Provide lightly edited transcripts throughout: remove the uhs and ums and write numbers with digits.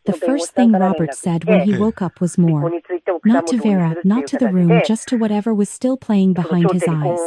The first thing Robert said when he woke up was more. Not to Vera, not to the room, just to whatever was still playing behind his eyes.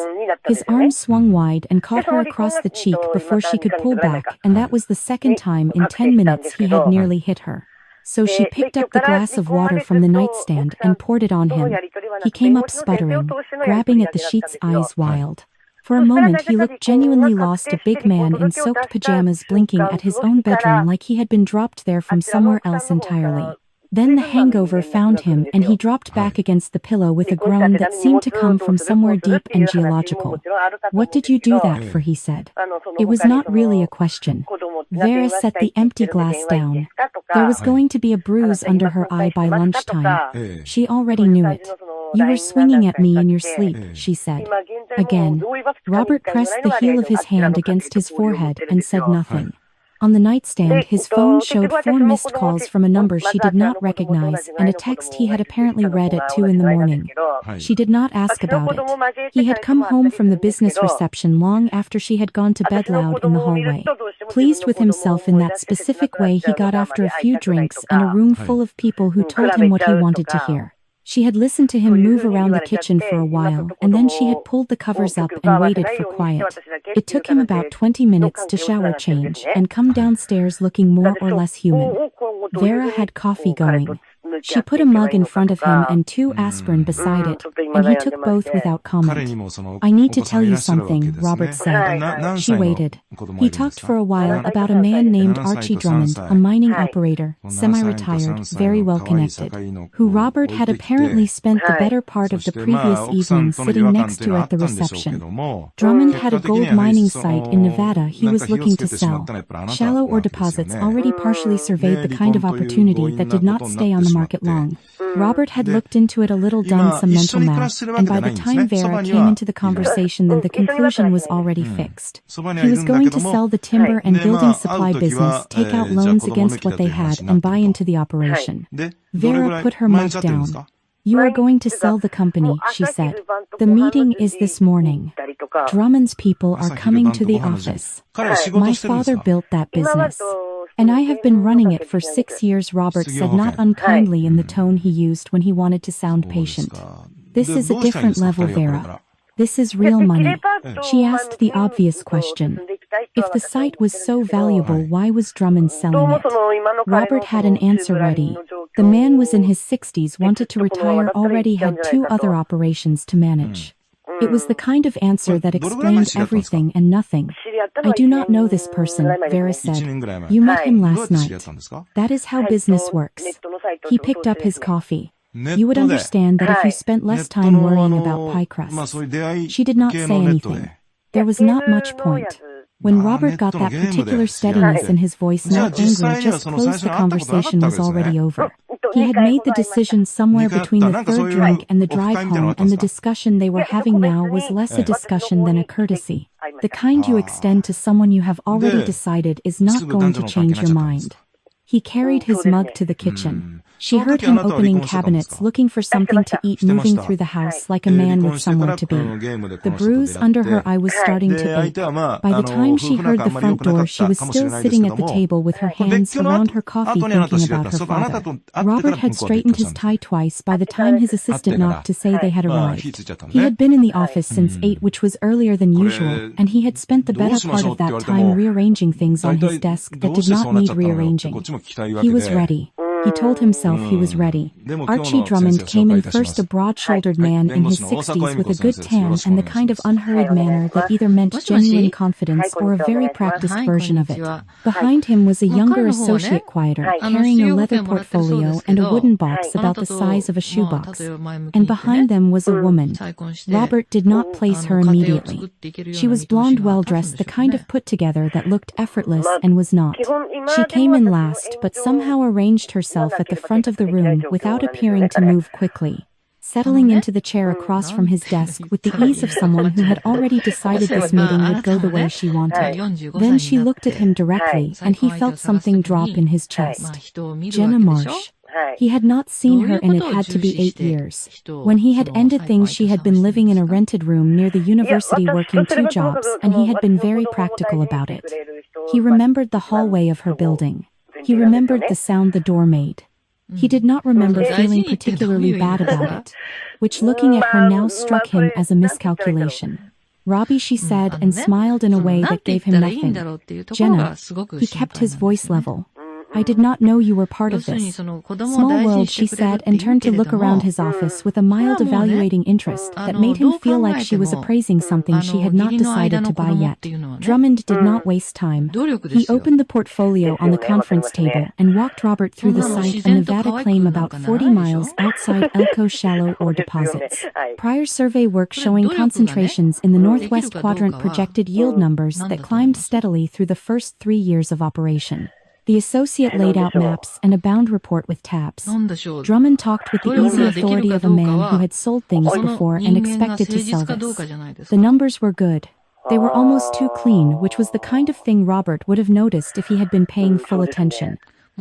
His arm swung wide and caught her across the cheek before she could pull back, and that was the second time in 10 minutes he had nearly hit her. So she picked up the glass of water from the nightstand and poured it on him. He came up sputtering, grabbing at the sheets, eyes wild. For a moment he looked genuinely lost, a big man in soaked pajamas blinking at his own bedroom like he had been dropped there from somewhere else entirely. Then the hangover found him and he dropped back against the pillow with a groan that seemed to come from somewhere deep and geological. "What did you do that for?" he said. It was not really a question. Vera set the empty glass down. There was going to be a bruise under her eye by lunchtime. She already knew it. "You were swinging at me in your sleep," she said. Again, Robert pressed the heel of his hand against his forehead and said nothing. On the nightstand, his phone showed 4 missed calls from a number she did not recognize and a text he had apparently read at 2 in the morning. She did not ask about it. He had come home from the business reception long after she had gone to bed loud in the hallway. Pleased with himself in that specific way, he got after a few drinks and a room full of people who told him what he wanted to hear. She had listened to him move around the kitchen for a while, and then she had pulled the covers up and waited for quiet. It took him about 20 minutes to shower change and come downstairs looking more or less human. Vera had coffee going. She put a mug in front of him and 2 aspirin beside it, and he took both without comment. "I need to tell you something," Robert said. She waited. He talked for a while about a man named Archie Drummond, a mining operator, semi-retired, very well connected, who Robert had apparently spent the better part of the previous evening sitting next to at the reception. Drummond had a gold mining site in Nevada he was looking to sell. Shallow ore deposits already partially surveyed the kind of opportunity that did not stay on the market long. Robert had looked into it a little, done some mental math, and by the time Vera came into the conversation, then the conclusion was already fixed. He was going to sell the timber and building supply business, take out loans against what they had, and buy into the operation. Vera put her mug down. "You are going to sell the company," she said. "The meeting is this morning. Drummond's people are coming to the office. My father built that business. And I have been running it for 6 years," Robert said, not unkindly in the tone he used when he wanted to sound patient. "This is a different level, Vera. This is real money." She asked the obvious question. If the site was so valuable, why was Drummond selling it? Robert had an answer ready. The man was in his 60s, wanted to retire, already had 2 other operations to manage. It was the kind of answer that explained everything and nothing. "I do not know this person," Vera said. "You met him last night. That is how business works." He picked up his coffee. "You would understand that if you spent less time worrying about pie crusts." She did not say anything. There was not much point. When Robert got that particular steadiness in his voice, not angry, just closed, the conversation was already over. He had made the decision somewhere between the third drink and the drive home, and the discussion they were having now was less a discussion than a courtesy. The kind you extend to someone you have already decided is not going to change your mind. He carried his mug to the kitchen. She heard him opening cabinets, looking for something to eat, moving through the house like a man with somewhere to be. The bruise under her eye was starting to ache. By the time she heard the front door, she was still sitting at the table with her hands around her coffee, thinking about her father. Robert had straightened his tie twice by the time his assistant knocked to say they had arrived. He had been in the office since 8, which was earlier than usual, and he had spent the better part of that time rearranging things on his desk that did not need rearranging. He was ready. He told himself he was ready. Archie Drummond came in first, a broad-shouldered man in his 60s with a good tan and the kind of unhurried manner that either meant genuine confidence or a very practiced version of it. Behind him was a younger associate, quieter, carrying a leather portfolio and a wooden box about the size of a shoebox. And behind them was a woman. Robert did not place her immediately. She was blonde, well-dressed, the kind of put-together that looked effortless and was not. She came in last, but somehow arranged herself at the front of the room without appearing to move quickly, settling into the chair across from his desk with the ease of someone who had already decided this meeting would go the way she wanted. Then she looked at him directly, and he felt something drop in his chest. Jenna Marsh. He had not seen her, and it had to be 8 years. When he had ended things, she had been living in a rented room near the university, working 2 jobs, and he had been very practical about it. He remembered the hallway of her building. He remembered the sound the door made. He did not remember feeling particularly bad about it, which looking at her now struck him as a miscalculation. Robbie, she said, and smiled in a way that gave him nothing. Jenna, he kept his voice level. I did not know you were part of this. Small world, she said, and turned to look around his office with a mild evaluating interest that made him feel like she was appraising something she had not decided to buy yet. Drummond did not waste time. He opened the portfolio on the conference table and walked Robert through the site, a Nevada claim about 40 miles outside Elko shallow ore deposits. Prior survey work showing concentrations in the northwest quadrant projected yield numbers that climbed steadily through the first 3 years of operation. The associate laid out maps and a bound report with tabs. Drummond talked with the easy authority of a man who had sold things before and expected to sell this. The numbers were good. They were almost too clean, which was the kind of thing Robert would have noticed if he had been paying full attention.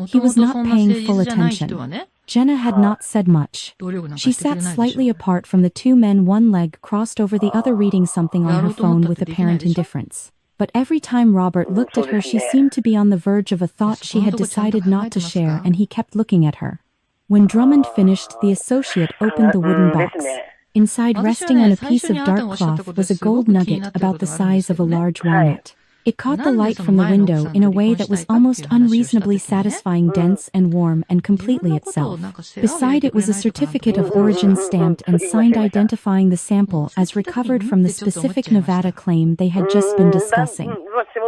He was not paying full attention. Jenna had not said much. She sat slightly apart from the two men, one leg crossed over the other, reading something on her phone with apparent indifference. But every time Robert looked at her, she seemed to be on the verge of a thought she had decided not to share, and he kept looking at her. When Drummond finished, the associate opened the wooden box. Inside, resting on a piece of dark cloth, was a gold nugget about the size of a large walnut. It caught the light from the window in a way that was almost unreasonably satisfying, dense and warm and completely itself. Beside it was a certificate of origin stamped and signed identifying the sample as recovered from the specific Nevada claim they had just been discussing.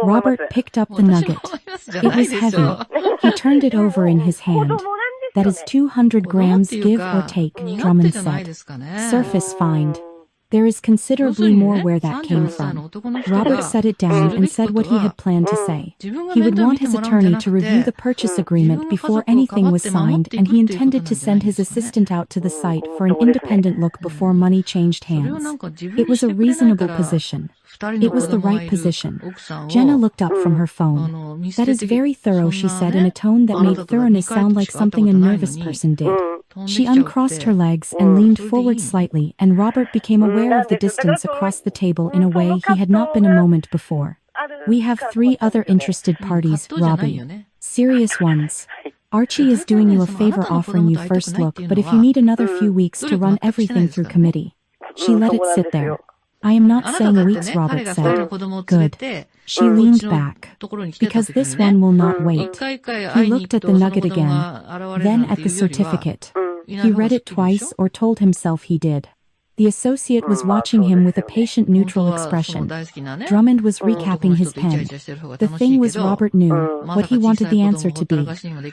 Robert picked up the nugget. It was heavy. He turned it over in his hand. That is 200 grams, give or take, Drummond said. Surface find. There is considerably more where that came from. Robert set it down and said what he had planned to say. He would want his attorney to review the purchase agreement before anything was signed, and he intended to send his assistant out to the site for an independent look before money changed hands. It was a reasonable position. It was the right position. Jenna looked up from her phone. That is very thorough, she said in a tone that made thoroughness sound like something a nervous person did. She uncrossed her legs and leaned forward slightly, and Robert became aware of the distance across the table in a way he had not been a moment before. We have 3 other interested parties, Robbie. Serious ones. Archie is doing you a favor offering you first look, but if you need another few weeks to run everything through committee. She let it sit there. I am not saying weeks, Robert said. Good. She leaned back. Because this one will not wait. He looked at the nugget again, then at the certificate. He read it twice, or told himself he did. The associate was watching him with a patient, neutral expression. Drummond was recapping his pen. The thing was, Robert knew what he wanted the answer to be.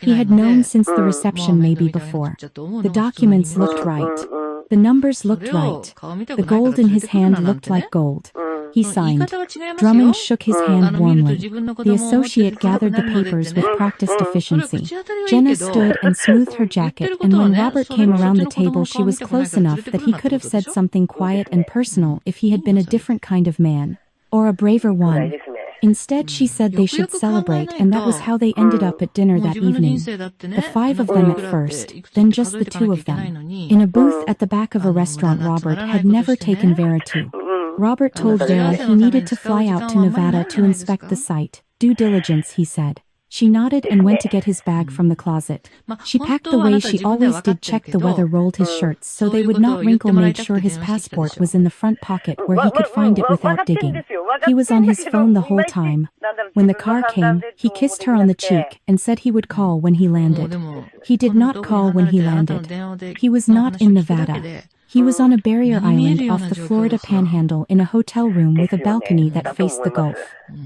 He had known since the reception, maybe before. The documents looked right. The numbers looked right. The gold in his hand looked like gold. He signed. Drummond shook his hand warmly. The associate gathered the papers with practiced efficiency. Jenna stood and smoothed her jacket, and when Robert came around the table, she was close enough that he could have said something quiet and personal if he had been a different kind of man. Or a braver one. Instead, she said they should celebrate, and that was how they ended up at dinner that evening. The 5 of them at first, then just the 2 of them. In a booth at the back of a restaurant Robert had never taken Vera to. Robert told Vera he needed to fly out to Nevada to inspect the site. Due diligence, he said. She nodded and went to get his bag from the closet. She packed the way she always did, checked the weather, rolled his shirts so they would not wrinkle, made sure his passport was in the front pocket where he could find it without digging. He was on his phone the whole time. When the car came, he kissed her on the cheek and said he would call when he landed. He did not call when he landed. He was not in Nevada. He was on a barrier island off the Florida Panhandle in a hotel room with a balcony that faced the Gulf.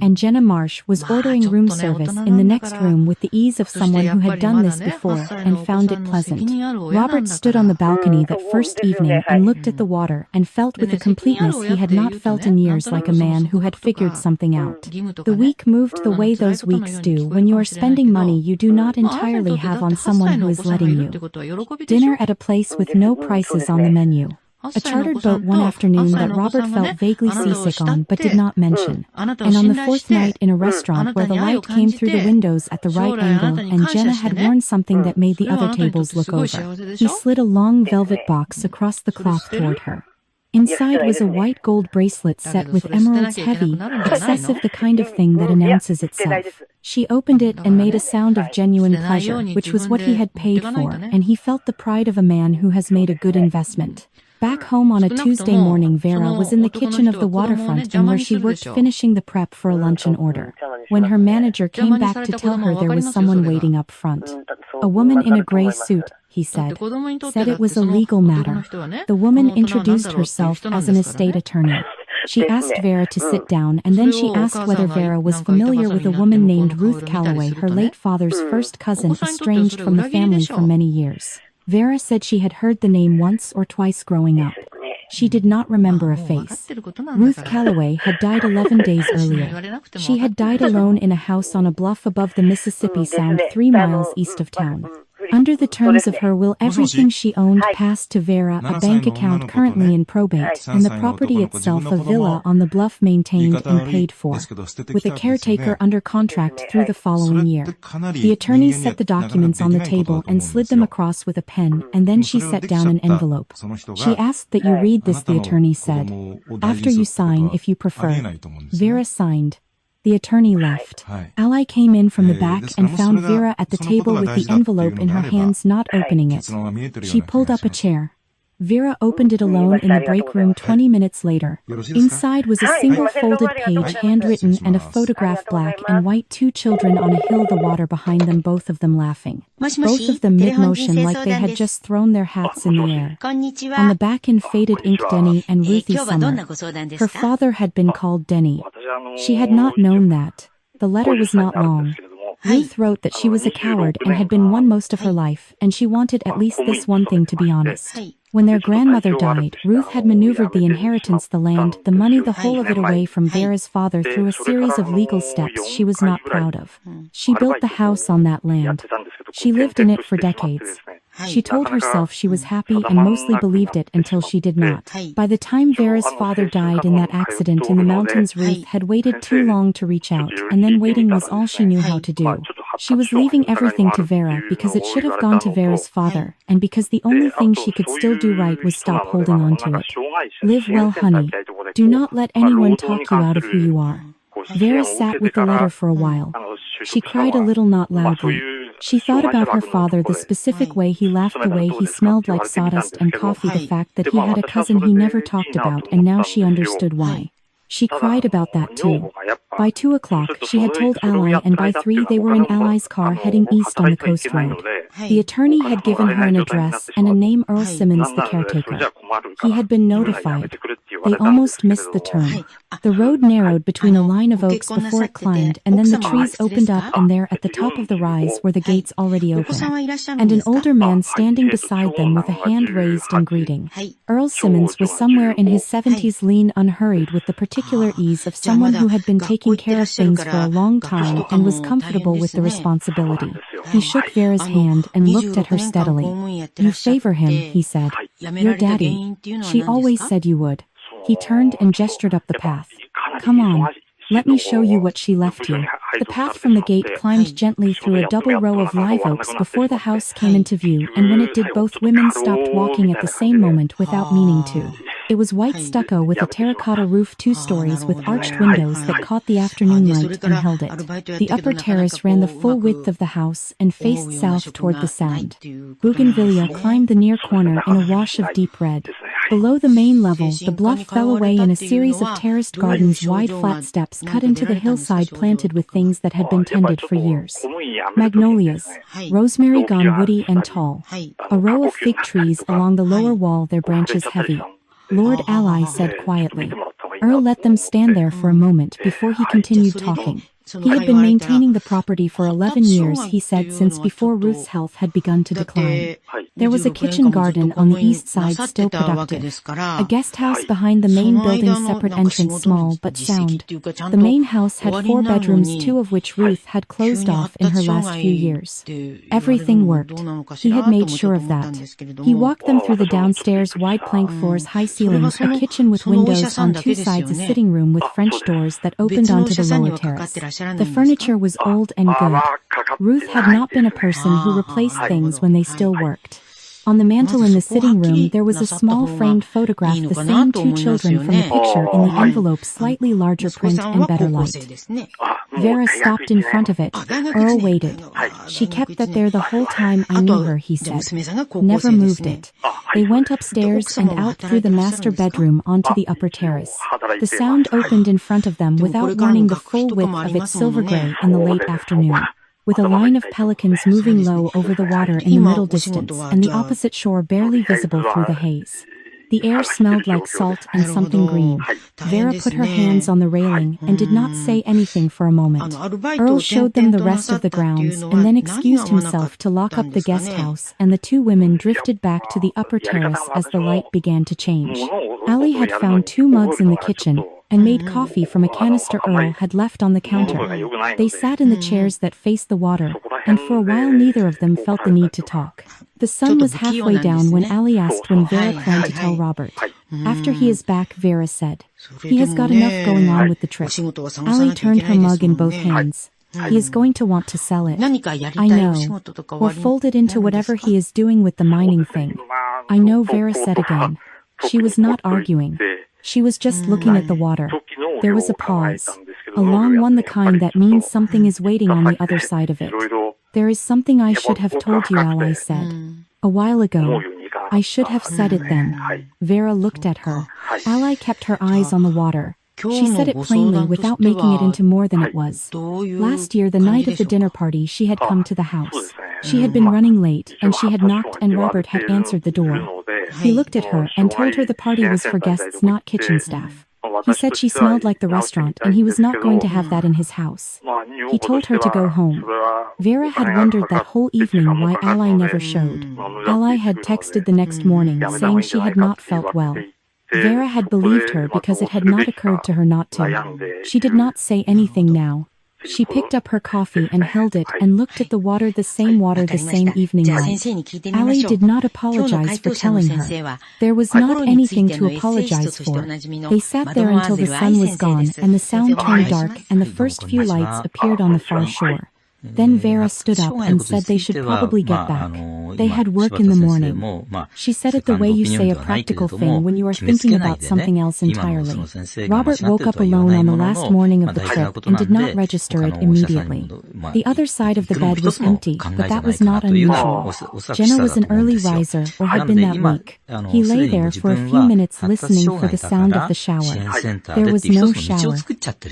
And Jenna Marsh was ordering room service in the next room with the ease of someone who had done this before and found it pleasant. Robert stood on the balcony that first evening and looked at the water and felt with a completeness he had not felt in years, like a man who had figured something out. The week moved the way those weeks do when you are spending money you do not entirely have on someone who is letting you. Dinner at a place with no prices on the menu. A chartered boat one afternoon that Robert felt vaguely seasick on but did not mention. And on the 4th night in a restaurant where the light came through the windows at the right angle and Jenna had worn something that made the other tables look over. He slid a long velvet box across the cloth toward her. Inside was a white gold bracelet set with emeralds, heavy, excessive, the kind of thing that announces itself. She opened it and made a sound of genuine pleasure, which was what he had paid for, and he felt the pride of a man who has made a good investment. Back home on a Tuesday morning, Vera was in the kitchen of the waterfront inn where she worked, finishing the prep for a luncheon order, when her manager came back to tell her there was someone waiting up front. A woman in a gray suit, he said it was a legal matter. The woman introduced herself as an estate attorney. She asked Vera to sit down, and then she asked whether Vera was familiar with a woman named Ruth Calloway, her late father's first cousin, estranged from the family for many years. Vera said she had heard the name once or twice growing up. She did not remember a face. Ruth Calloway had died 11 days earlier. She had died alone in a house on a bluff above the Mississippi Sound, 3 miles east of town. Under the terms of her will, everything she owned passed to Vera, a bank account currently in probate, and the property itself, a villa on the bluff, maintained and paid for, with a caretaker under contract through the following year. The attorney set the documents on the table and slid them across with a pen, and then she set down an envelope. She asked that you read this, the attorney said. After you sign, if you prefer. Vera signed. The attorney left. Ally came in from the back and found Vera at the table with the envelope in her hands, not opening it. She pulled up a chair. Vera opened it alone in the break room 20 minutes later. Inside was a single folded page, handwritten, and a photograph, black and white, 2 children on a hill, the water behind them, both of them laughing. Both of them mid-motion, like they had just thrown their hats in the air. On the back, in faded ink, Denny and Ruthie Summer. Her father had been called Denny. She had not known that. The letter was not long. Ruth wrote that she was a coward and had been one most of her life, and she wanted at least this one thing, to be honest. When their grandmother died, Ruth had maneuvered the inheritance, the land, the money, the whole of it away from Vera's father through a series of legal steps she was not proud of. She built the house on that land. She lived in it for decades. She told herself she was happy and mostly believed it until she did not. By the time Vera's father died in that accident in the mountains, Ruth had waited too long to reach out, and then waiting was all she knew how to do. She was leaving everything to Vera because it should have gone to Vera's father, and because the only thing she could still do right was stop holding on to it. Live well, honey. Do not let anyone talk you out of who you are. Vera sat with the letter for a while. She cried a little, not loudly. She thought about her father, the specific way he laughed, the way he smelled like sawdust and coffee, the fact that he had a cousin he never talked about, and now she understood why. She cried about that too. By 2 o'clock, she had told Ally, and by 3 they were in Ally's car heading east on the coast road. The attorney had given her an address and a name, Earl Simmons, the caretaker. He had been notified. They almost missed the turn. The road narrowed between a line of oaks before it climbed, and then the trees opened up, and there at the top of the rise were the gates already open, and an older man standing beside them with a hand raised in greeting. Earl Simmons was somewhere in his 70s, lean, unhurried, with the particular ease of someone who had been taking care of things for a long time and was comfortable with the responsibility. He shook Vera's hand and looked at her steadily. You favor him, he said. Your daddy. She always said you would. He turned and gestured up the path. Come on. Let me show you what she left you. The path from the gate climbed gently through a double row of live oaks before the house came into view, and when it did, both women stopped walking at the same moment without meaning to. It was white stucco with a terracotta roof, 2 stories with arched windows that caught the afternoon light and held it. The upper terrace ran the full width of the house and faced south toward the Sound. Bougainvillea climbed the near corner in a wash of deep red. Below the main level, the bluff fell away in a series of terraced gardens, wide flat steps cut into the hillside, planted with things that had been tended for years. Magnolias, rosemary gone woody and tall. A row of fig trees along the lower wall, their branches heavy. Lord Ally said quietly. Earl let them stand there for a moment before he continued talking. He had been maintaining the property for 11 years, he said, since before Ruth's health had begun to decline. There was a kitchen garden on the east side, still productive. A guest house behind the main building, separate entrance, small but sound. The main house had 4 bedrooms, 2 of which Ruth had closed off in her last few years. Everything worked. He had made sure of that. He walked them through the downstairs, wide plank floors, high ceilings, a kitchen with windows on 2 sides, a sitting room with French doors that opened onto the lower terrace. The furniture was old and good. Ruth had not been a person who replaced things when they still worked. On the mantel in the sitting room there was a small framed photograph, the same two children from the picture in the envelope, slightly larger print and better light. Vera stopped in front of it. Earl waited. She kept that there the whole time I knew her, he said. Never moved it. They went upstairs and out through the master bedroom onto the upper terrace. The Sound opened in front of them without warning the full width of its silver gray in the late afternoon, with a line of pelicans moving low over the water in the middle distance and the opposite shore barely visible through the haze. The air smelled like salt and something green. Vera put her hands on the railing and did not say anything for a moment. Earl showed them the rest of the grounds and then excused himself to lock up the guest house, and the two women drifted back to the upper terrace as the light began to change. Allie had found 2 mugs in the kitchen and made coffee from a canister Earl had left on the counter. They sat in the chairs that faced the water, and for a while neither of them felt the need to talk. The sun was halfway down when Allie asked when Vera planned to tell Robert. After he is back, Vera said. He has got enough going on with the trip. Allie turned her mug in both hands. He is going to want to sell it. I know. Or fold it into whatever he is doing with the mining thing. I know, Vera said again. She was not arguing. She was just looking at the water. There was a pause. A long one, the kind that means something is waiting on the other side of it. There is something I should have told you, Allie said. A while ago. I should have said it then. Vera looked at her. Allie kept her eyes on the water. She said it plainly without making it into more than it was. Last year, the night of the dinner party, she had come to the house. She had been running late, and she had knocked and Robert had answered the door. He looked at her and told her the party was for guests, not kitchen staff. He said she smelled like the restaurant and he was not going to have that in his house. He told her to go home. Vera had wondered that whole evening why Allie never showed. Allie had texted the next morning saying she had not felt well. Vera had believed her because it had not occurred to her not to. She did not say anything now. She picked up her coffee and held it and looked at the water the same evening light. Allie did not apologize for telling her. There was not anything to apologize for. They sat there until the sun was gone and the Sound turned dark and the first few lights appeared on the far shore. Then Vera stood up and said they should probably get back. They had work in the morning. She said it the way you say a practical thing when you are thinking about something else entirely. Robert woke up alone on the last morning of the trip and did not register it immediately. The other side of the bed was empty, but that was not unusual. Jenna was an early riser, or had been that week. He lay there for a few minutes listening for the sound of the shower. There was no shower.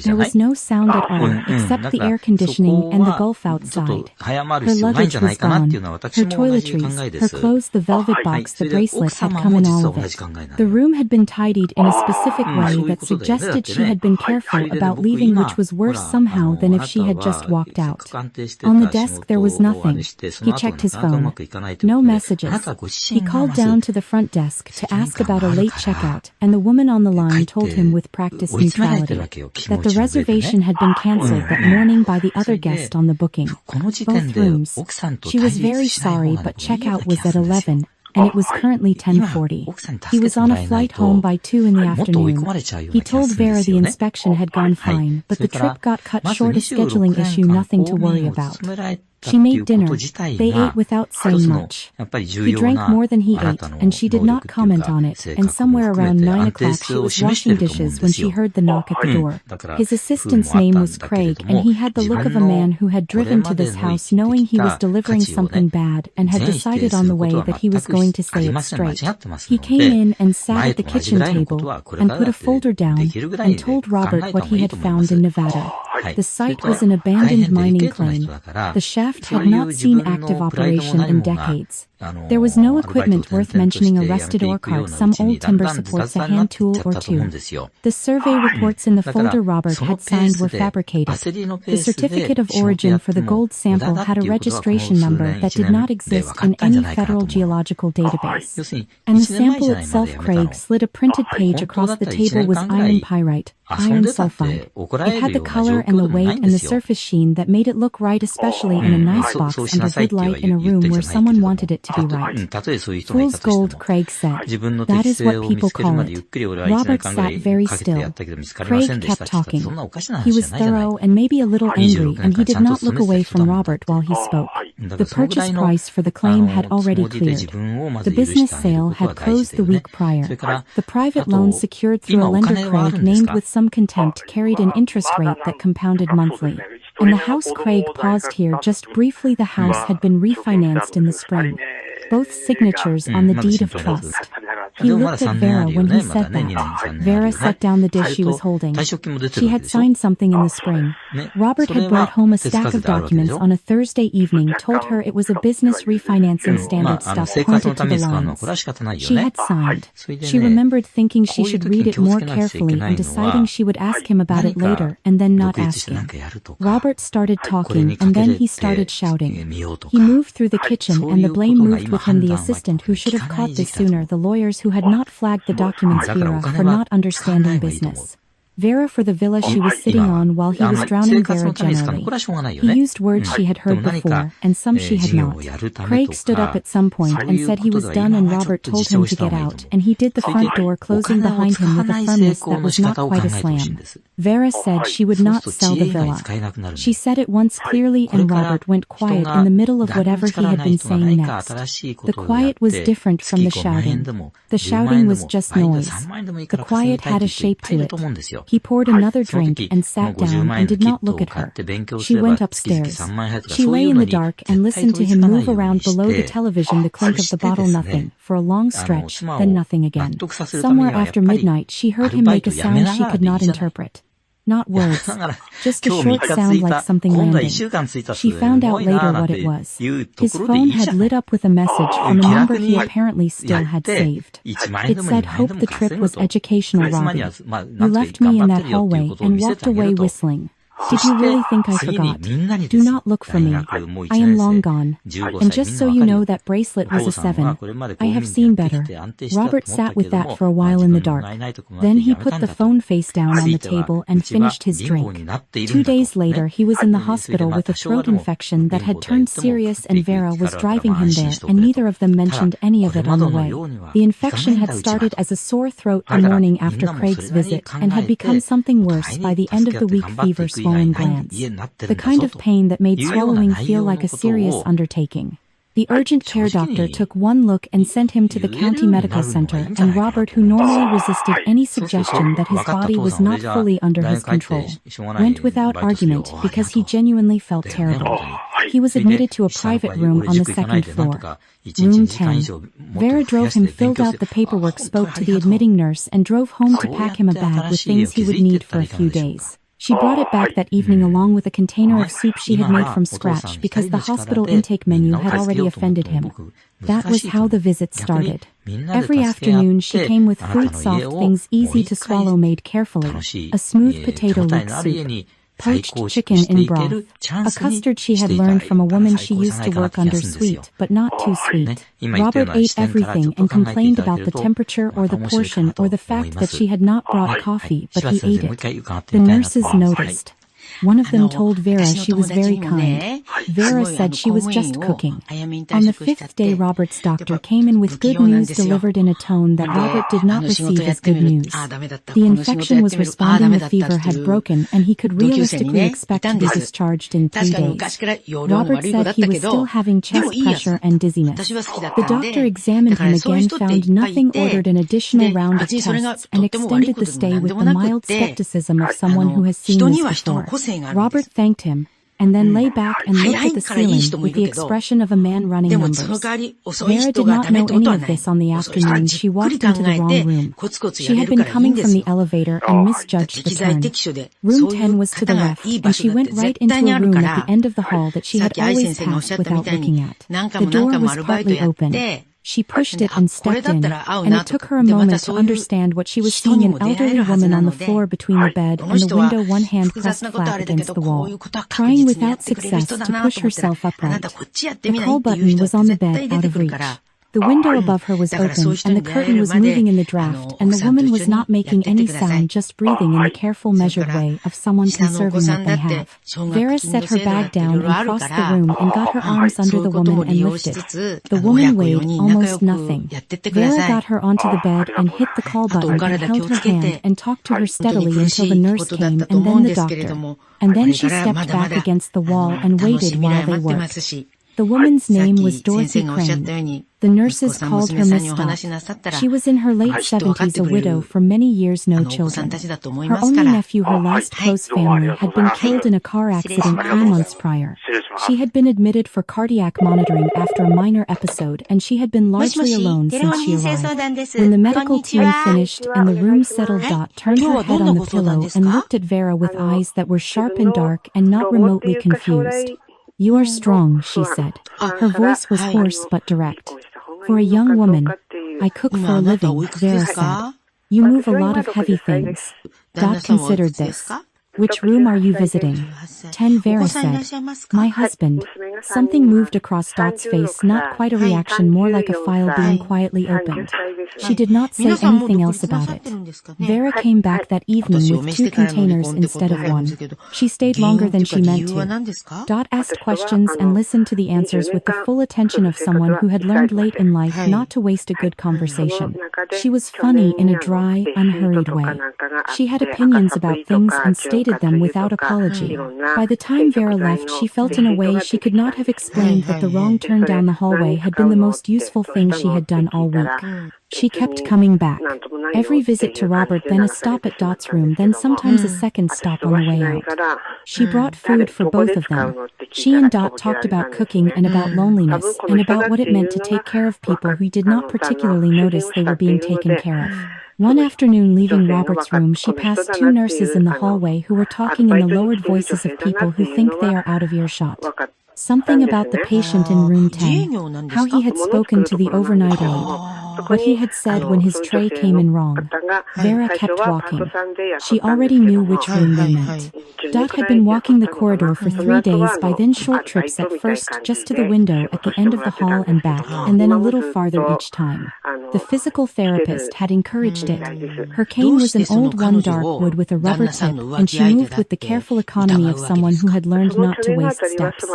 There was no sound at all, except the air conditioning and the Gulf outside. Her luggage was gone. Her toiletries, her clothes, the velvet box, the bracelet had come in all of it. The room had been tidied in a specific way that suggested she had been careful about leaving, which was worse somehow than if she had just walked out. On the desk there was nothing. He checked his phone. No messages. He called down to the front desk to ask about a late checkout, and the woman on the line told him with practiced neutrality that the reservation had been cancelled that morning by the other guest on the booking. Both rooms. She was very sorry, but checkout was at 11, and it was currently 10:40. He was on a flight home by 2 in the afternoon. He told Vera the inspection had gone fine, but the trip got cut short, a scheduling issue, nothing to worry about. She made dinner. They ate without saying much. He drank more than he ate, and she did not comment on it, and somewhere around 9 o'clock she was washing dishes when she heard the knock at the door. His assistant's name was Craig, and he had the look of a man who had driven to this house knowing he was delivering something bad and had decided on the way that he was going to say it straight. He came in and sat at the kitchen table and put a folder down and told Robert what he had found in Nevada. The site was an abandoned mining claim. The shaft had not seen active operation in decades. There was no equipment worth mentioning, a rusted ore cart, some old timber supports, a hand tool or two. The survey reports in the folder Robert had signed were fabricated. The certificate of origin for the gold sample had a registration number that did not exist in any federal geological database. And the sample itself, Craig slid a printed page across the table, was iron pyrite, iron sulfide. It had the color and the weight and the surface sheen that made it look right, especially in a nice box under good light in a room where someone wanted it to be right. Fool's gold, Craig said. That is what people call it. Robert sat very still. Craig kept talking. He was thorough and maybe a little angry, and he did not look away from Robert while he spoke. The purchase price for the claim had already cleared. The business sale had closed the week prior. The private loan secured through a lender Craig named with some contempt carried an interest rate that compounded monthly. In the house, Craig paused here just briefly. The house had been refinanced in the spring. Both signatures on the deed of trust. He looked at Vera when he said that. Vera set down the dish she was holding. She had signed something in the spring. Robert had brought home a stack of documents on a Thursday evening, told her it was a business refinancing standard stuff pointed to the lines. She had signed. She remembered thinking she should read it more carefully and deciding she would ask him about it later and then not asking. Robert started talking and then he started shouting. He moved through the kitchen and the blame moved with him, the assistant who should have caught this sooner, the lawyers who had not flagged the documents, Vera for not understanding business. Vera for the villa she was sitting on while he was drowning Vera generally. He used words she had heard before, and some she had not. Craig stood up at some point and said he was done, and Robert told him to get out, and he did the front door closing behind him with a firmness that was not quite a slam. Vera said she would not sell the villa. She said it once clearly, and Robert went quiet in the middle of whatever he had been saying next. The quiet was different from the shouting. The shouting was just noise. The quiet had a shape to it. He poured another drink and sat down and did not look at her. She went upstairs. She lay in the dark and listened to him move around below the television, the clink of the bottle, nothing, for a long stretch, then nothing again. Somewhere after midnight she heard him make a sound she could not interpret. Not words, just a short sound like something landing. She found out later what it was. His phone had lit up with a message from a number he apparently still had saved. It said, "Hope the trip was educational, Robbie. You left me in that hallway and walked away whistling. Did you really think I forgot? Do not look for me. I am long gone. And just so you know, that bracelet was a 7. I have seen better." Robert sat with that for a while in the dark. Then he put the phone face down on the table and finished his drink. 2 days later, he was in the hospital with a throat infection that had turned serious, and Vera was driving him there, and neither of them mentioned any of it on the way. The infection had started as a sore throat the morning after Craig's visit and had become something worse by the end of the week, fever, swollen glands. The kind of pain that made swallowing feel like a serious undertaking. The urgent care doctor took one look and sent him to the county medical center, and Robert, who normally resisted any suggestion that his body was not fully under his control, went without argument because he genuinely felt terrible. He was admitted to a private room on the second floor. Room 10. Vera drove him, filled out the paperwork, spoke to the admitting nurse, and drove home to pack him a bag with things he would need for a few days. She brought it back that evening along with a container of soup she had made from scratch because the hospital intake menu had already offended him. That was how the visit started. Every afternoon she came with fruit, soft things easy to swallow made carefully, a smooth potato leek soup, poached chicken in broth, a custard she had learned from a woman she used to work under, sweet, but not too sweet. Robert ate everything and complained about the temperature or the portion or the fact that she had not brought coffee, but he ate it. The nurses noticed. One of them told Vera she was very kind. Vera said she was just cooking. On the 5th day, Robert's doctor came in with good news delivered in a tone that Robert did not receive as good news. The infection was responding, the fever had broken, and he could realistically expect to be discharged in 3 days. Robert said he was still having chest pressure and dizziness. The doctor examined him again, found nothing, ordered an additional round of tests, and extended the stay with the mild skepticism of someone who has seen this before. Robert thanked him, and then lay back and looked at the ceiling with the expression of a man running numbers. Vera did not know any of this on the afternoon she walked into the wrong room. She had been coming from the elevator and misjudged the turn. Room 10 was to the left, and she went right into a room at the end of the hall that she had always passed without looking at. The door was partly open. She pushed it and stepped in, and it took her a moment to understand what she was seeing: an elderly woman on the floor between the bed and the window, one hand pressed flat against the wall, trying without success to push herself upright. The call button was on the bed, out of reach. The window above her was open, and the curtain was moving in the draft, and the woman was not making any sound, just breathing in the careful, measured way of someone conserving what they have. Vera set her bag down and crossed the room and got her arms under the woman and lifted. The woman weighed almost nothing. Vera got her onto the bed and hit the call button and held her hand and talked to her steadily until the nurse came and then the doctor. And then she stepped back against the wall and waited while they worked. The woman's name was Dorothy Crane. The nurses called her Miss Stott. She was in her late 70s, a widow for many years, no children. Her only nephew, her last close family, had been killed in a car accident 3 months prior. She had been admitted for cardiac monitoring after a minor episode, and she had been largely alone since she arrived. When the medical team finished and the room settled, Dot turned her head on the pillow and looked at Vera with eyes that were sharp and dark and not remotely confused. "You are strong," she said. Her voice was hoarse but direct. "For a young woman, I cook for a living," Vera said. "You move a lot of heavy things." Dot considered this. "Which room are you visiting?" 10, Vera said. "My husband." Something moved across Dot's face, not quite a reaction, more like a file being quietly opened. She did not say anything else about it. Vera came back that evening with 2 containers instead of 1. She stayed longer than she meant to. Dot asked questions and listened to the answers with the full attention of someone who had learned late in life not to waste a good conversation. She was funny in a dry, unhurried way. She had opinions about things and stated them without apology. By the time Vera left, she felt in a way she could not have explained that the wrong turn down the hallway had been the most useful thing she had done all week. She kept coming back. Every visit to Robert, then a stop at Dot's room, then sometimes a second stop on the way out. She brought food for both of them. She and Dot talked about cooking and about loneliness, and about what it meant to take care of people who did not particularly notice they were being taken care of. One afternoon, leaving Robert's room, she passed 2 nurses in the hallway who were talking in the lowered voices of people who think they are out of earshot. Something about the patient in room 10, how he had spoken to the overnight aide, what he had said when his tray came in wrong. Vera kept walking. She already knew which room they meant. Dot had been walking the corridor for 3 days, by then short trips, at first just to the window at the end of the hall and back, and then a little farther each time. The physical therapist had encouraged it. Her cane was an old one, dark wood with a rubber tip, and she moved with the careful economy of someone who had learned not to waste steps.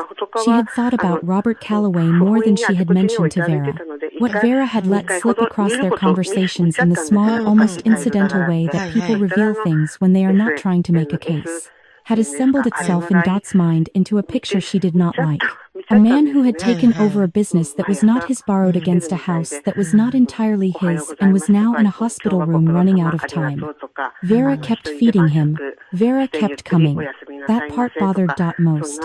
She had thought about Robert Calloway more than she had mentioned to Vera. What Vera had let slip across their conversations in the small, almost incidental way that people reveal things when they are not trying to make a case, had assembled itself in Dot's mind into a picture she did not like. A man who had taken over a business that was not his, borrowed against a house that was not entirely his, and was now in a hospital room running out of time. Vera kept feeding him. Vera kept coming. That part bothered Dot most.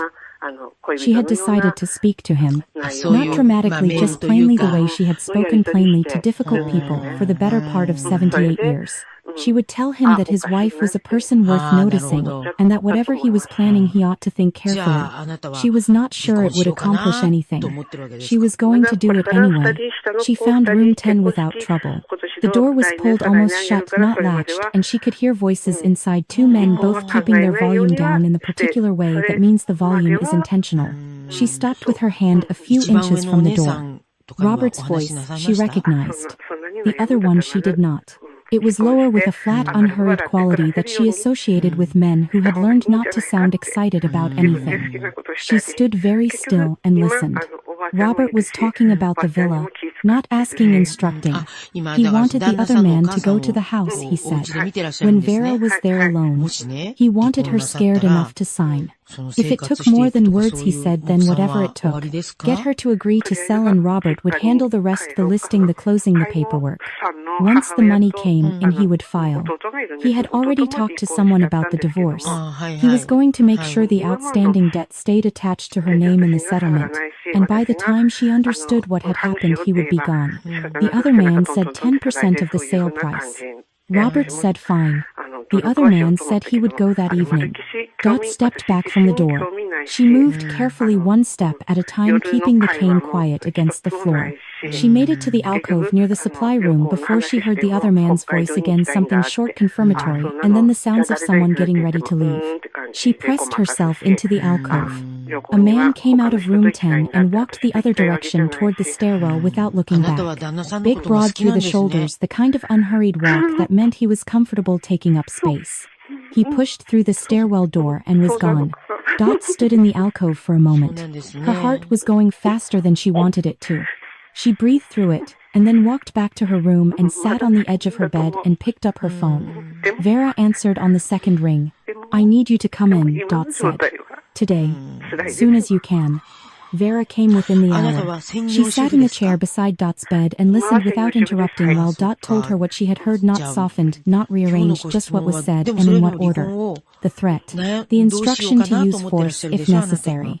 She had decided to speak to him, not dramatically, just plainly, the way she had spoken plainly to difficult people for the better part of 78 years. She would tell him that his wife was a person worth noticing, and that whatever he was planning he ought to think carefully. She was not sure it would accomplish anything. She was going to do it anyway. She found room 10 without trouble. The door was pulled almost shut, not latched, and she could hear voices inside, 2 men, both keeping their volume down in the particular way that means the volume is intentional. She stopped with her hand a few inches from the door. Robert's voice she recognized. The other one she did not. It was lower, with a flat, unhurried quality that she associated with men who had learned not to sound excited about anything. She stood very still and listened. Robert was talking about the villa, not asking, instructing. He wanted the other man to go to the house, he said. When Vera was there alone, he wanted her scared enough to sign. If it took more than words, he said, then whatever it took. Get her to agree to sell, and Robert would handle the rest, the listing, the closing, the paperwork. Once the money came in, he would file. He had already talked to someone about the divorce. He was going to make sure the outstanding debt stayed attached to her name in the settlement, and by the time she understood what had happened, he would be gone. The other man said 10% of the sale price. Robert said fine. The other man said he would go that evening. Dot stepped back from the door. She moved carefully, 1 step at a time, keeping the cane quiet against the floor. She made it to the alcove near the supply room before she heard the other man's voice again, something short, confirmatory, and then the sounds of someone getting ready to leave. She pressed herself into the alcove. A man came out of room 10 and walked the other direction toward the stairwell without looking back. Big, broad through the shoulders, the kind of unhurried walk that meant he was comfortable taking up space. He pushed through the stairwell door and was gone. Dot stood in the alcove for a moment. Her heart was going faster than she wanted it to. She breathed through it, and then walked back to her room and sat on the edge of her bed and picked up her phone. Vera answered on the second ring. "I need you to come in," Dot said. "Today. Soon as you can." Vera came within the hour. She sat in the chair beside Dot's bed and listened without interrupting while Dot told her what she had heard, not softened, not rearranged, just what was said and in what order. The threat. The instruction to use force if necessary.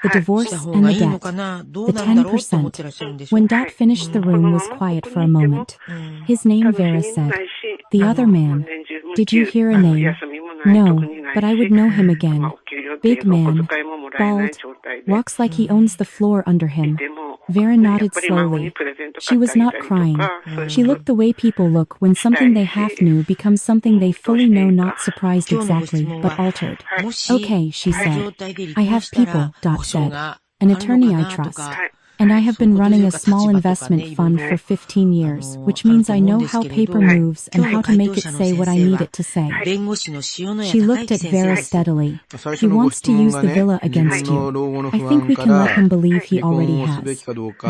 The divorce and the debt. The 10%. When Dot finished, the room was quiet for a moment. "His name," Vera said. "The other man. Did you hear a name?" "No, but I would know him again. Big man. Bald. Walks like he owns the floor under him." Vera nodded slowly. She was not crying. She looked the way people look when something they half knew becomes something they fully know, not surprised exactly, but altered. "Okay," she said. "I have people," Dot said. "An attorney I trust. And I have been running a small investment fund for 15 years, which means I know how paper moves and how to make it say what I need it to say." She looked at Vera steadily. "He wants to use the villa against you. I think we can let him believe he already has."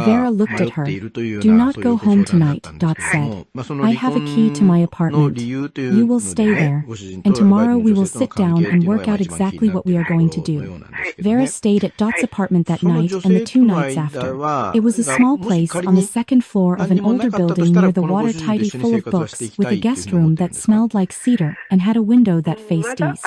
Vera looked at her. "Do not go home tonight," Dot said. "I have a key to my apartment. You will stay there, and tomorrow we will sit down and work out exactly what we are going to do." Vera stayed at Dot's apartment that night and the 2 nights after. It was a small place on the second floor of an older building near the water, tidy, full of books, with a guest room that smelled like cedar and had a window that faced east.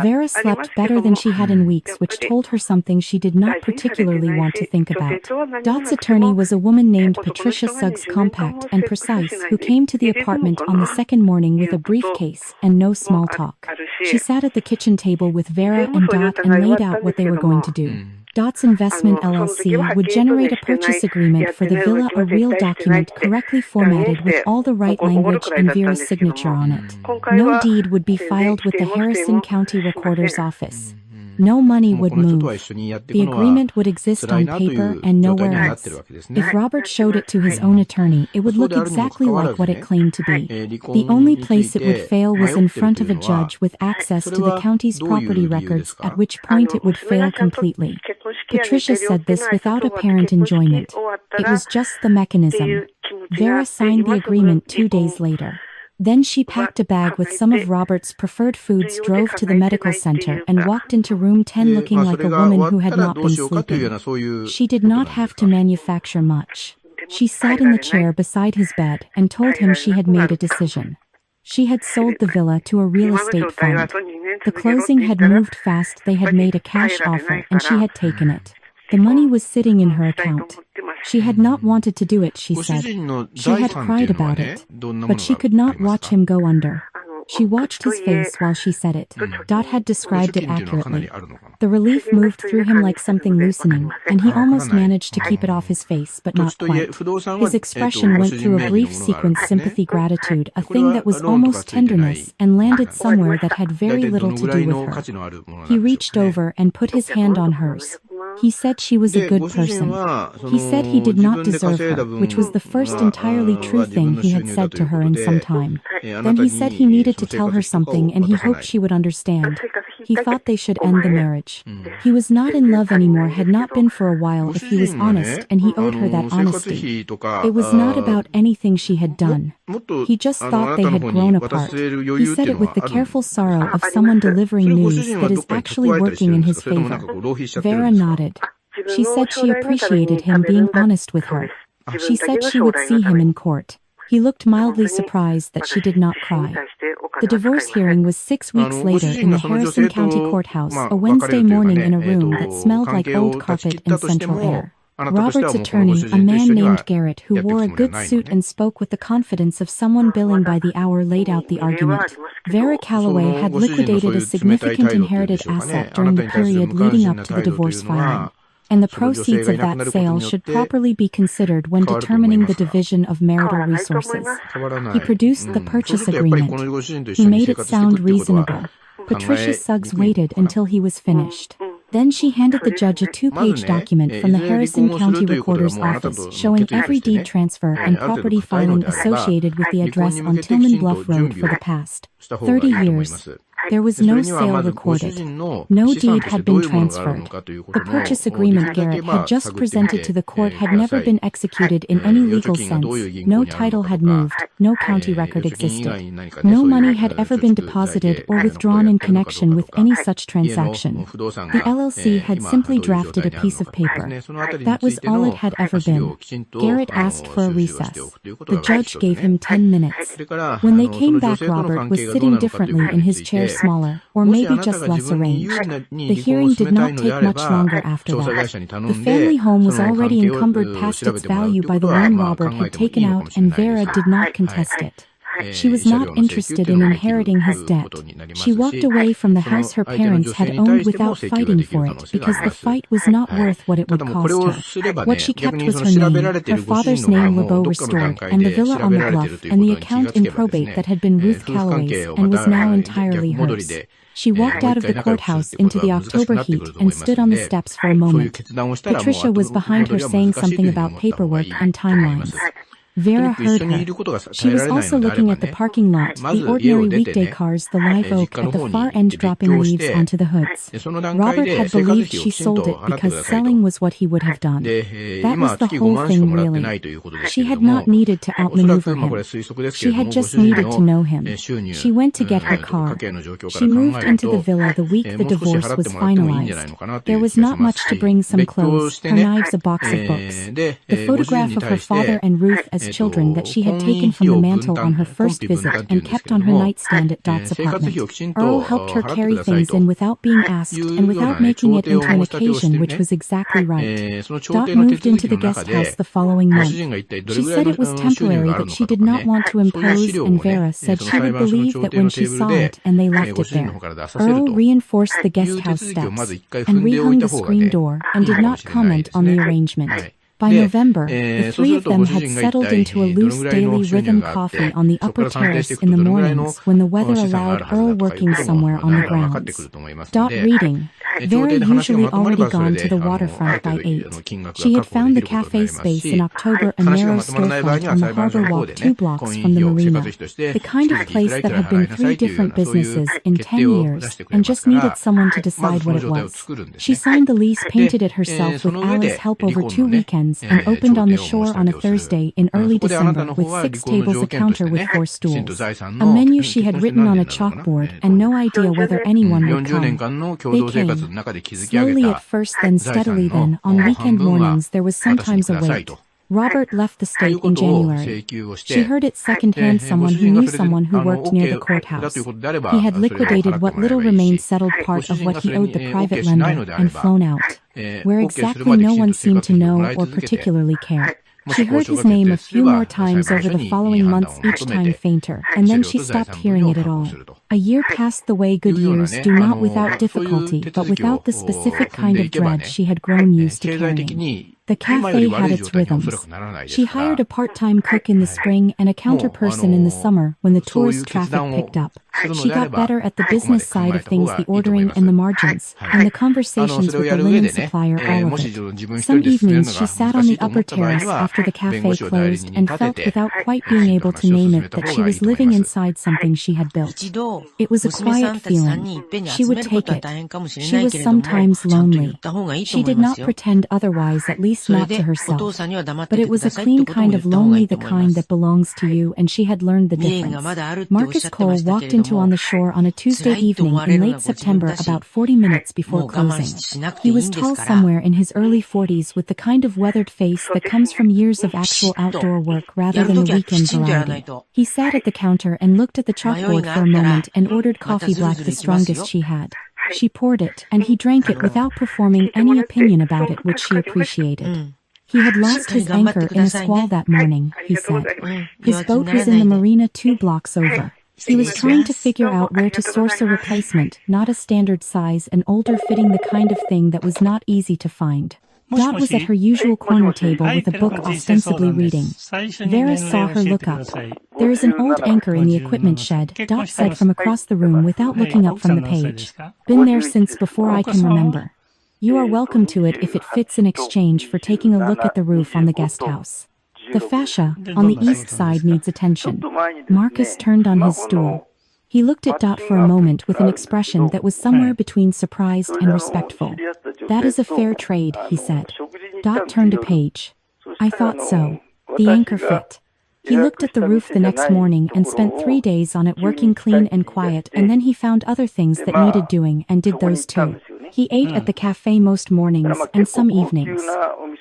Vera slept better than she had in weeks, which told her something she did not particularly want to think about. Dot's attorney was a woman named Patricia Suggs, compact and precise, who came to the apartment on the second morning with a briefcase and no small talk. She sat at the kitchen table with Vera and Dot and laid out what they were going to do. Dot's Investment LLC would generate a purchase agreement for the villa, a real document correctly formatted with all the right language and Vera's signature on it. No deed would be filed with the Harrison County Recorder's Office. No money would move. The agreement would exist on paper and nowhere else. If Robert showed it to his own attorney, it would look exactly like what it claimed to be. The only place it would fail was in front of a judge with access to the county's property records, at which point it would fail completely. Patricia said this without apparent enjoyment. It was just the mechanism. Vera signed the agreement 2 days later. Then she packed a bag with some of Robert's preferred foods, drove to the medical center, and walked into room 10 looking like a woman who had not been sleeping. She did not have to manufacture much. She sat in the chair beside his bed and told him she had made a decision. She had sold the villa to a real estate fund. The closing had moved fast, they had made a cash offer, and she had taken it. The money was sitting in her account. She had not wanted to do it, she said. She had cried about it. But she could not watch him go under. She watched his face while she said it. Dot had described it accurately. The relief moved through him like something loosening, and he almost managed to keep it off his face, but not quite. His expression went through a brief sequence: sympathy, gratitude, a thing that was almost tenderness, and landed somewhere that had very little to do with her. He reached over and put his hand on hers. He said she was a good person. He said he did not deserve her, which was the first entirely true thing he had said to her in some time. Then he said he needed to tell her something and he hoped she would understand. He thought they should end the marriage. He was not in love anymore, had not been for a while if he was honest, and he owed her that honesty. It was not about anything she had done. He just thought they had grown apart. He said it with the careful sorrow of someone delivering news that is actually working in his favor. Vera nodded. She said she appreciated him being honest with her. She said she would see him in court. He looked mildly surprised that she did not cry. The divorce hearing was 6 weeks later in the Harrison County Courthouse, a Wednesday morning in a room that smelled like old carpet and central air. Robert's attorney, a man named Garrett who wore a good suit and spoke with the confidence of someone billing by the hour, laid out the argument. Vera Calloway had liquidated a significant inherited asset during the period leading up to the divorce filing, and the proceeds of that sale should properly be considered when determining the division of marital resources. He produced the purchase agreement. He made it sound reasonable. Patricia Suggs waited until he was finished. Then she handed the judge a 2-page document from the Harrison County Recorder's office showing every deed transfer and property filing associated with the address on Tillman Bluff Road for the past 30 years. There was no sale recorded. No deed had been transferred. The purchase agreement Garrett had just presented to the court had never been executed in any legal sense. No title had moved. No county record existed. No money had ever been deposited or withdrawn in connection with any such transaction. The LLC had simply drafted a piece of paper. That was all it had ever been. Garrett asked for a recess. The judge gave him 10 minutes. When they came back, Robert was sitting differently in his chair, smaller, or maybe just less arranged. The hearing did not take much longer after that. The family home was already encumbered past its value by the loan Robert had taken out, and Vera did not contest it. She was not interested in inheriting his debt. She walked away from the house her parents had owned without fighting for it because the fight was not worth what it would cost her. What she kept was her name, her father's name LeBeau restored, and the villa on the bluff, and the account in probate that had been Ruth Calloway's and was now entirely hers. She walked out of the courthouse into the October heat and stood on the steps for a moment. Patricia was behind her saying something about paperwork and timelines. Vera heard her. She was also looking at the parking lot, the ordinary weekday cars, the live oak at the far end dropping leaves onto the hoods. Robert had believed she sold it because selling was what he would have done. That was the whole thing, really. She had not needed to outmaneuver him. She had just needed to know him. She went to get her car. She moved into the villa the week the divorce was finalized. There was not much to bring: some clothes, her knives, a box of books. The photograph of her father and Ruth as children that she had taken from the mantel on her first visit and kept on her nightstand at Dot's apartment. Earl helped her carry things in without being asked and without making it into an occasion, which was exactly right. Dot moved into the guest house the following month. She said it was temporary, that she did not want to impose, and Vera said she would believe that when she saw it, and they left it there. Earl reinforced the guest house steps and rehung the screen door and did not comment on the arrangement. By November, the three of them had settled into a loose daily rhythm coffee on the upper terrace in the mornings when the weather allowed, Earl working somewhere on the grounds. Dot reading. Vera usually already gone to the waterfront by 8. She had found the cafe space in October, a narrow storefront on the harbor walk 2 blocks from the marina. The kind of place that had been 3 different businesses in 10 years and just needed someone to decide what it was. She signed the lease, painted it herself with Alice's help over 2 weekends, and opened on the shore on a Thursday in early December with 6 tables, a counter with 4 stools, a menu she had written on a chalkboard, and no idea whether anyone would come. They came. Slowly at first, then steadily then. On weekend mornings there was sometimes a wait. Robert left the state in January. She heard it secondhand: someone who knew someone who worked near the courthouse. He had liquidated what little remained settled part of what he owed the private lender and flown out. Where exactly no one seemed to know or particularly care. She heard his name a few more times over the following months, each time fainter, and then she stopped hearing it at all. A year passed the way good years do, not without difficulty, but without the specific kind of dread she had grown used to carrying. The cafe had its rhythms. She hired a part-time cook in the spring and a counter person in the summer when the tourist traffic picked up. She got better at the business side of things, the ordering and the margins, and the conversations with the linen supplier, all of it. Some evenings she sat on the upper terrace after the cafe closed and felt, without quite being able to name it, that she was living inside something she had built. It was a quiet feeling. She would take it. She was sometimes lonely. She did not pretend otherwise, at least not to herself. But it was a clean kind of lonely, the kind that belongs to you, and she had learned the difference. Marcus Cole walked into on the shore on a Tuesday evening in late September, about 40 minutes before closing. He was tall, somewhere in his early 40s, with the kind of weathered face that comes from years of actual outdoor work rather than the weekend variety. He sat at the counter and looked at the chalkboard for a moment and ordered coffee black, the strongest she had. She poured it, and he drank it without performing any opinion about it, which she appreciated. He had lost his anchor in a squall that morning, he said. His boat was in the marina 2 blocks over. He was trying to figure out where to source a replacement, not a standard size, an older fitting, the kind of thing that was not easy to find. Dot was at her usual corner table with a book ostensibly reading. Vera saw her look up. "There is an old anchor in the equipment shed," Dot said from across the room without looking up from the page. "Been there since before I can remember." You are welcome to it if it fits in exchange for taking a look at the roof on the guest house. The fascia, on the east side, needs attention. Marcus turned on his stool. He looked at Dot for a moment with an expression that was somewhere between surprised and respectful. That is a fair trade, he said. Dot turned a page. I thought so. The anchor fit. He looked at the roof the next morning and spent 3 days on it working clean and quiet, and then he found other things that needed doing and did those too. He ate at the cafe most mornings and some evenings.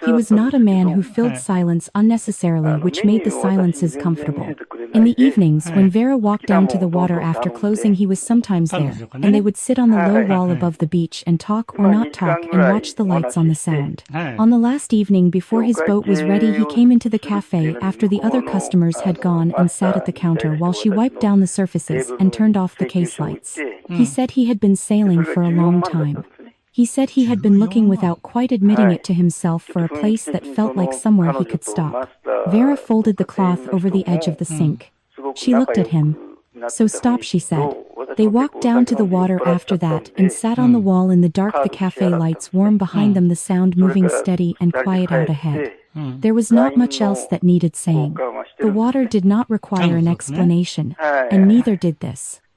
He was not a man who filled silence unnecessarily, which made the silences comfortable. In the evenings, when Vera walked down to the water after closing, he was sometimes there, and they would sit on the low wall above the beach and talk or not talk and watch the lights on the sound. On the last evening before his boat was ready, he came into the cafe after the other customers had gone and sat at the counter while she wiped down the surfaces and turned off the case lights. He said he had been sailing for a long time. He said he had been looking without quite admitting it to himself for a place that felt like somewhere he could stop. Vera folded the cloth over the edge of the sink. She looked at him. So stop, she said. They walked down to the water after that and sat on the wall in the dark, the cafe lights warm behind them, the sound moving steady and quiet out ahead. There was not much else that needed saying. The water did not require an explanation, and neither did this.